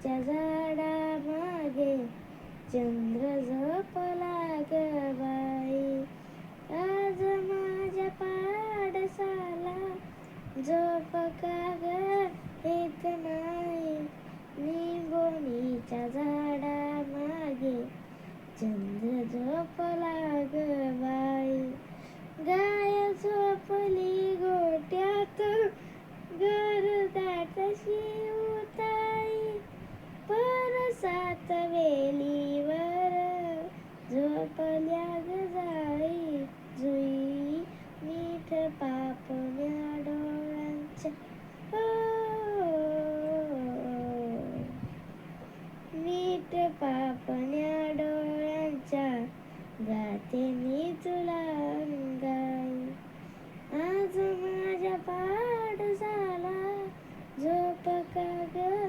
बोनीच्या झाडा मागे चंद्र झोपला ग बाई. आज माझ्या पाडसाला झोप का ग येत नाही. निंबोनीच्या झाडा मागे चंद्र झोपला ग बाई. गाय झोपली गोट्यात घरदाट शिवताई. परसात वेलीवर झोपल्या ग जाई. जुई मीठ पापण्या डोळ्यांच्या मीठ पापण्या डोळ्यांच्या गाते मी तुला अंगाई. आज माझ्या पाडसाला झोप का ग